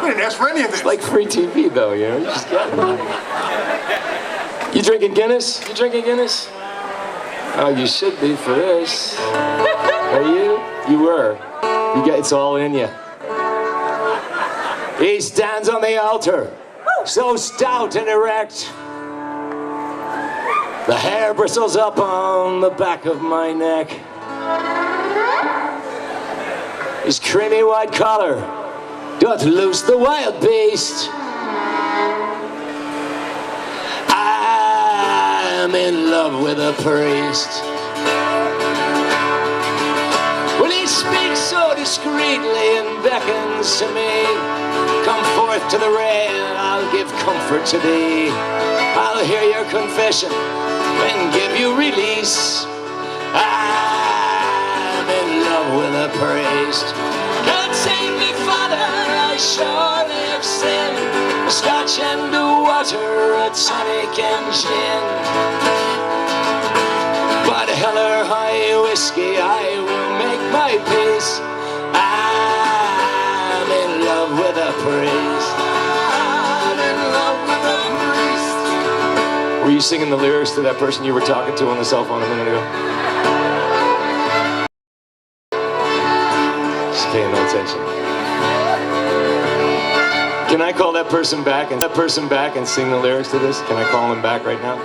didn't ask for any of this. It's like free TV, though, you know? You just get it. You drinking Guinness? You drinking Guinness? Oh, you should be for this. Are you? You were. You get, it's all in you. He stands on the altar, so stout and erect. The hair bristles up on the back of my neck. His creamy white collar doth loose the wild beast. I'm in love with a priest. Well, he speaks so discreetly and beckons to me. Come forth to the rail, I'll give comfort to thee. I'll hear your confession and give you release. I'm in love with a priest. God save me, Father, I surely have sinned. Scotch and water, a tonic and gin. But hell or high whiskey, I will make my peace. I'm in love with a priest. I'm in love with a priest. Were you singing the lyrics to that person you were talking to on the cell phone a minute ago? Just paying no attention. Can I call that person back and sing the lyrics to this? Can I call him back right now?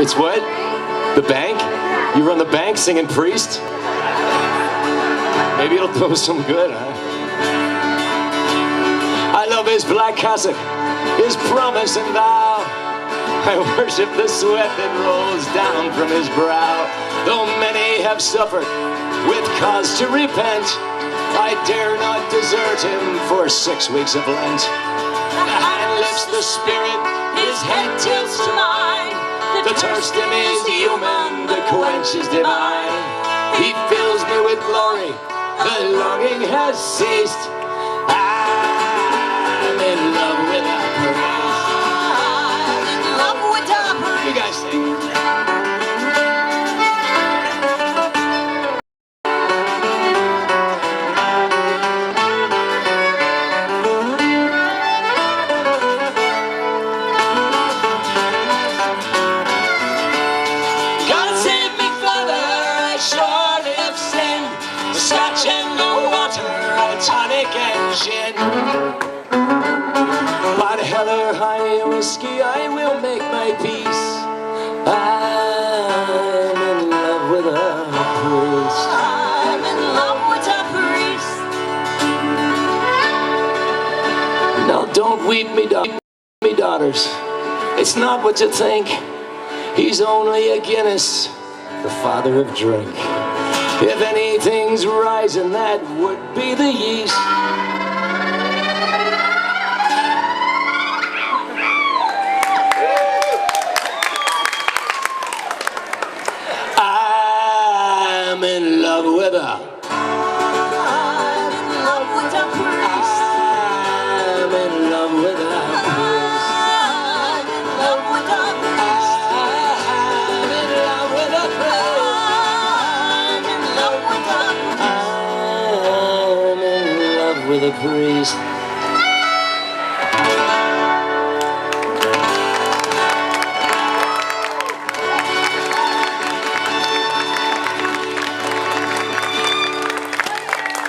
It's what? The bank? You run the bank singing priest? Maybe it'll do some good, huh? I love his black cassock, his promise and vow. I worship the sweat that rolls down from his brow. Though many have suffered with cause to repent, I dare not desert him for 6 weeks of Lent. The hand lifts the spirit, his head tilts to mine. The thirst in is human, the quench is divine. He fills me with glory, the longing has ceased. I'm in love with a priest. I'm in love with a priest. You guys sing. Scotch and water, a tonic and gin. But hell or high whiskey, I will make my peace. I'm in love with a priest. I'm in love with a priest. Now don't weep me, daughters. It's not what you think. He's only a Guinness, the father of drink. If anything's rising, that would be the yeast. I'm in love with a. I'm in love with a priest. I'm in love with a priest. I'm in love with a priest. I'm in love with a priest. With a priest.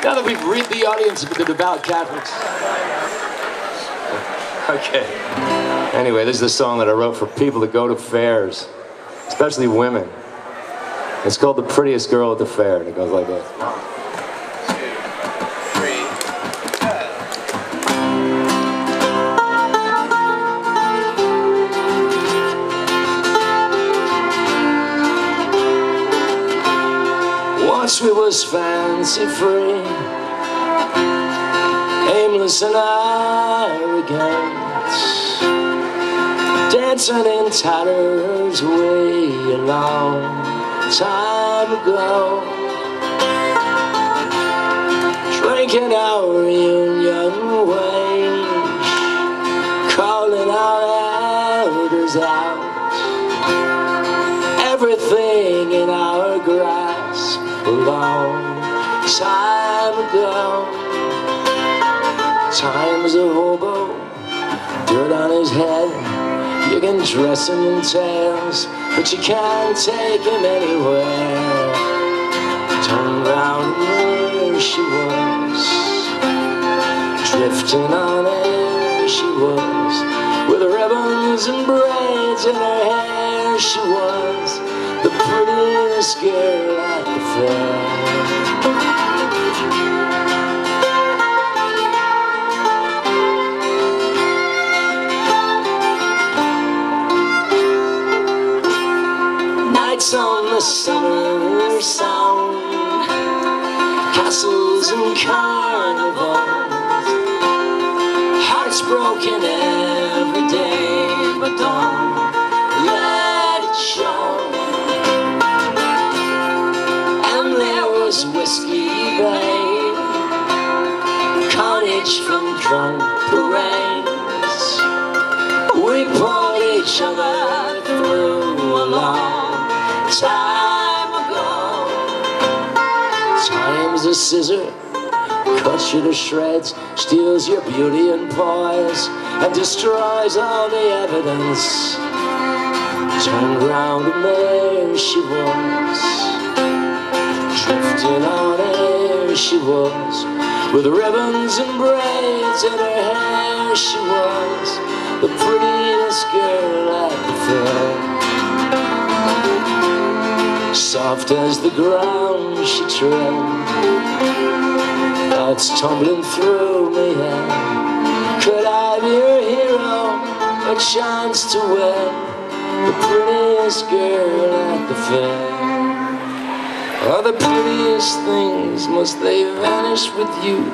Now that we've read the audience with the devout Catholics. Okay. Anyway, this is a song that I wrote for people that go to fairs, especially women. It's called The Prettiest Girl at the Fair, and it goes like this. Once we was fancy free, aimless and arrogant, dancing in tatters way a long time ago, drinking our reunion wage, calling our elders out, everything in our grasp a long time time ago. Time's a hobo, dirt on his head. You can dress him in tails, but you can't take him anywhere. Turned round and there she was, drifting on air she was, with ribbons and braids in her hair. She was the prettiest girl at the fair. Nights on the summer sound, castles and carnivals, hearts broken every day, but don't let it show. And there was whiskey, babe, carnage from drunk parades. We pulled each other through a long time ago. Time's a scissor, cuts you to shreds, steals your beauty and poise, and destroys all the evidence. Turned round and there she was, drifting on air she was, with ribbons and braids in her hair. She was the prettiest girl at the fair. Soft as the ground she tread, thoughts tumbling through me head. Could I be your hero, a chance to wed the prettiest girl at the fair? Oh, the prettiest things, must they vanish with youth,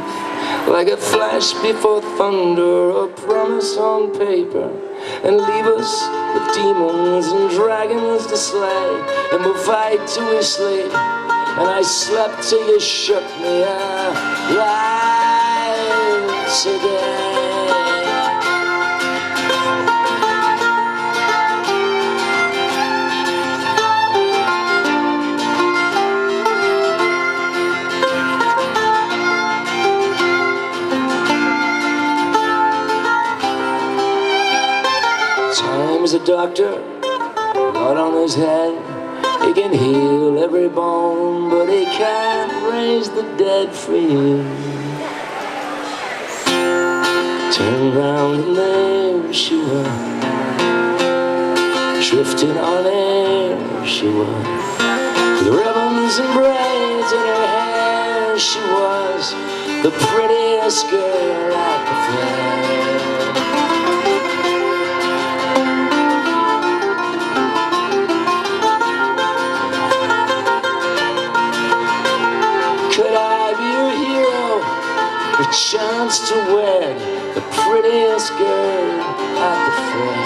like a flash before thunder, a promise on paper, and leave us with demons and dragons to slay, and we'll fight till we sleep. And I slept till you shook me alive today. Time's a doctor, blood on his head. He can heal every bone, but he can't raise the dead for you. Turned round and there she was, drifting on air she was, with ribbons and braids in her hair. She was the prettiest girl at the fair. Could I be your hero, a chance to wed the prettiest girl at the fair?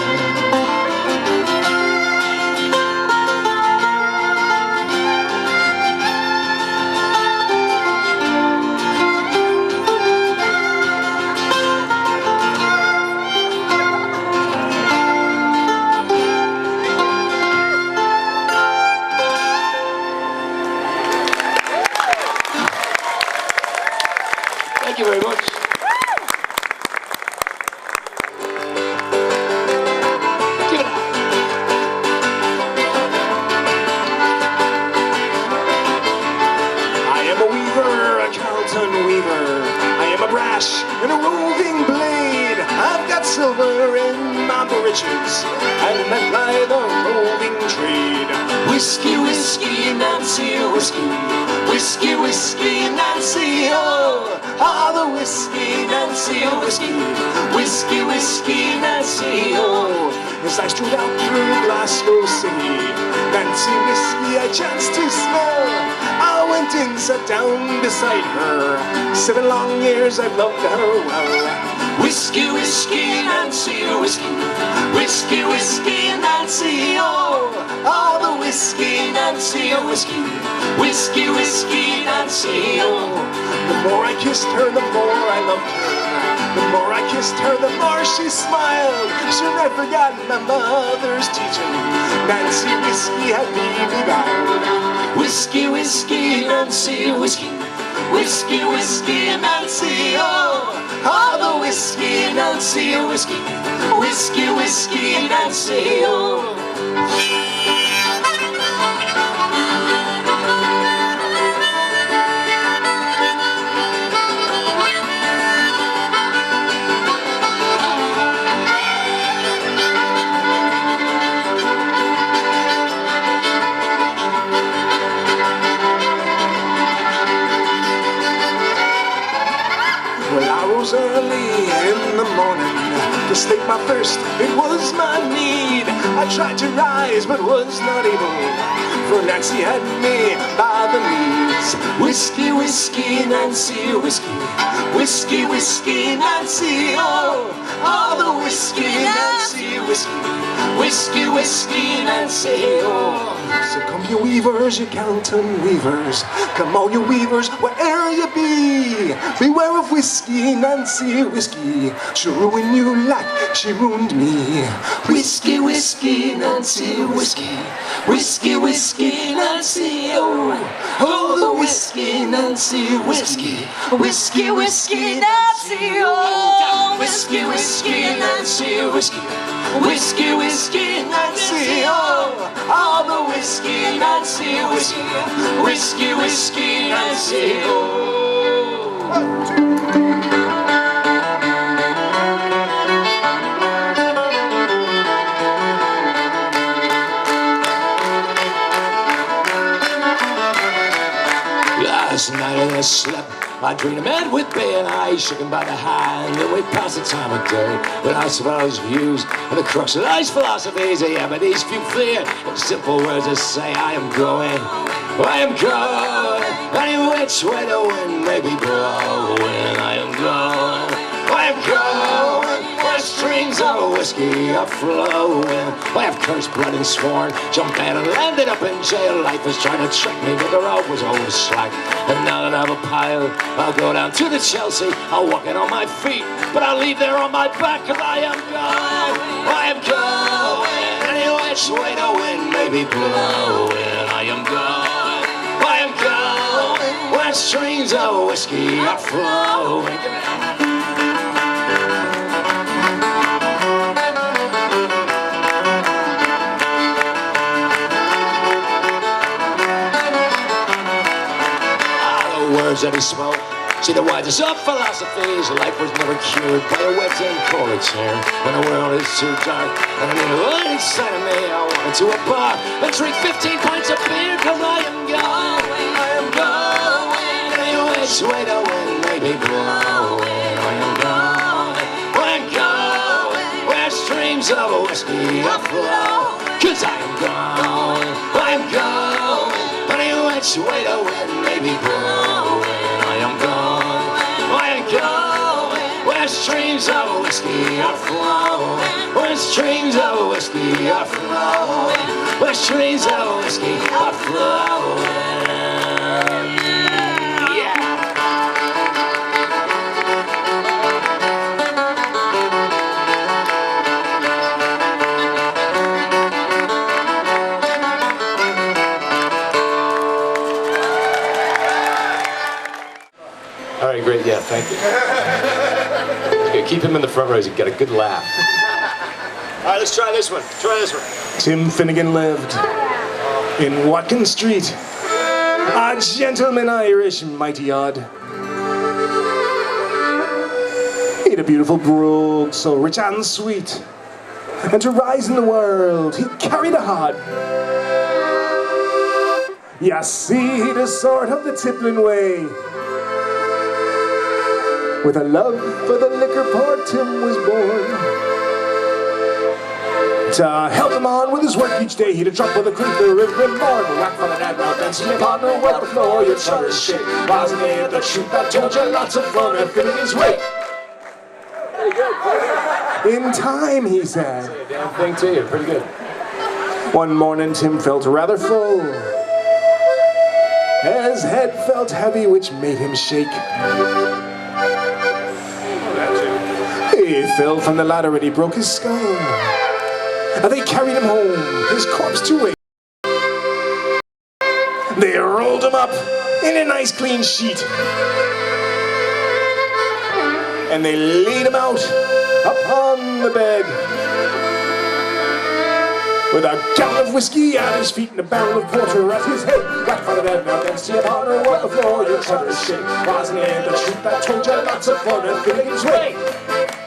Thank you very much. Give it up. I am a weaver, a Carlton weaver. I am a brash and a roving blade. I've got silver in my breeches, and I ply the roving trade. Whiskey, whiskey, Nancy, whiskey. Whiskey, whiskey, Nancy, oh. Ah, the whiskey, Nancy, oh, whiskey. Whiskey, whiskey, Nancy, oh. As I strode out through Glasgow City, Nancy whiskey I chanced to smell. I went in, sat down beside her. 7 long years I've loved her well. Whiskey, whiskey, Nancy, oh, whiskey. Whiskey, whiskey, Nancy, oh. Ah, the whiskey, Nancy, oh, whiskey. Whiskey, whiskey, Nancy, oh. The more I kissed her, the more I loved her. The more I kissed her, the more she smiled. Soon I forgot my mother's teaching. Nancy whiskey had me beguiled. Whiskey, whiskey, Nancy whiskey. Whiskey, whiskey, Nancy, oh, the whiskey, Nancy, whiskey, whiskey, whiskey, Nancy, oh. Early in the morning to stake my thirst, it was my need. I tried to rise but was not able, for Nancy had me by the knees. Whiskey, whiskey, Nancy, whiskey, whiskey, whiskey, Nancy, oh, the whiskey, Nancy, whiskey, whiskey, whiskey, Nancy, oh. So come you weavers, you Canton weavers, come all you weavers, where'er you be. Beware of whiskey, Nancy, whiskey, she'll ruin you like she ruined me. Whiskey, whiskey, Nancy, whiskey, whiskey, whiskey, Nancy, oh, the whiskey, Nancy, whiskey, whiskey, whiskey, Nancy, oh, whiskey, whiskey, Nancy, whiskey, whiskey, whiskey, Nancy, oh, the whiskey, Nancy, whiskey, whiskey, whiskey, Nancy, oh. Last night as I slept, I dreamed a man with bay and eyes, shaken by the hand, and we passed the time of day. But I suppose views and the crux of life's philosophies, yeah, but these few clear and simple words that say I am going, any which way the wind may be blowing. I am going, where strings of whiskey are flowing. I have cursed blood and sworn, jumped out and landed up in jail. Life was trying to trick me, but the road was always slack. And now that I've a pile, I'll go down to the Chelsea. I'll walk it on my feet, but I'll leave there on my back, 'cause I am going, any which way the wind may be blowing. I am going, where streams of whiskey are flowing. Words that he spoke, see the wisest of philosophies. Life was never cured by a wet and cold chair. When the world is too dark and I need a light inside of me, I went to a bar and drink 15 pints of beer, 'cause I am going, any which way the wind may be blowing. I am going, where streams of whiskey are flowing. 'Cause I am going, any which way the wind may be blowing. I am going, where streams of whiskey are flowing. Where streams of whiskey are flowing. Where streams of whiskey are flowing. All right, great, yeah, thank you. Okay, keep him in the front rows, you get a good laugh. All right, let's try this one, Tim Finnegan lived in Watkins Street, a gentleman Irish, mighty odd. He had a beautiful brogue, so rich and sweet, and to rise in the world, he carried a hod. You see, the sort of the tippling way. With a love for the liquor, poor Tim was born. To help him on with his work each day, he'd a drop with a creeper every morning. Whack for the night, now dancing upon the work before your shutters shake. Wasn't it the truth that told you lots of fun and filling his weight? In time, he said. Say a damn thing to you, pretty good. One morning, Tim felt rather full. His head felt heavy, which made him shake. He fell from the ladder and he broke his skull. And they carried him home, his corpse to wait. They rolled him up in a nice clean sheet. And they laid him out upon the bed, with a gallon of whiskey at his feet and a barrel of porter at his head. Right for the bed, now then see upon her what the floor you try to shake. Wasn't it the truth that told you lots of fun and Finnegan's Wake?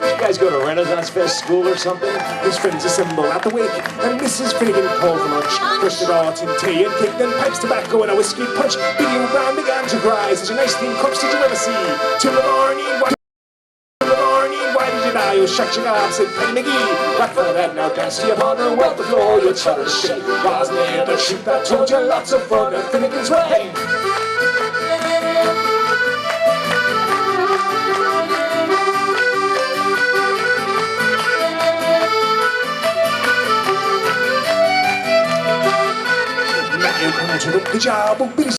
You guys go to Renaissance Fest school or something? His friends assemble at the wake, and Mrs. Finnegan called for lunch. First it all in tea and cake, then pipes, tobacco, and a whiskey punch. Billy Brown began to cry, such a nice clean corpse did you ever see? Till the morning, why did you die? You shut your gob, said Penny McGee. Right for that, now dance to your partner, what the floor, you try to shake. Wasn't it the truth that told you lots of fun and Finnegan's Way? Now you come to the job, Billy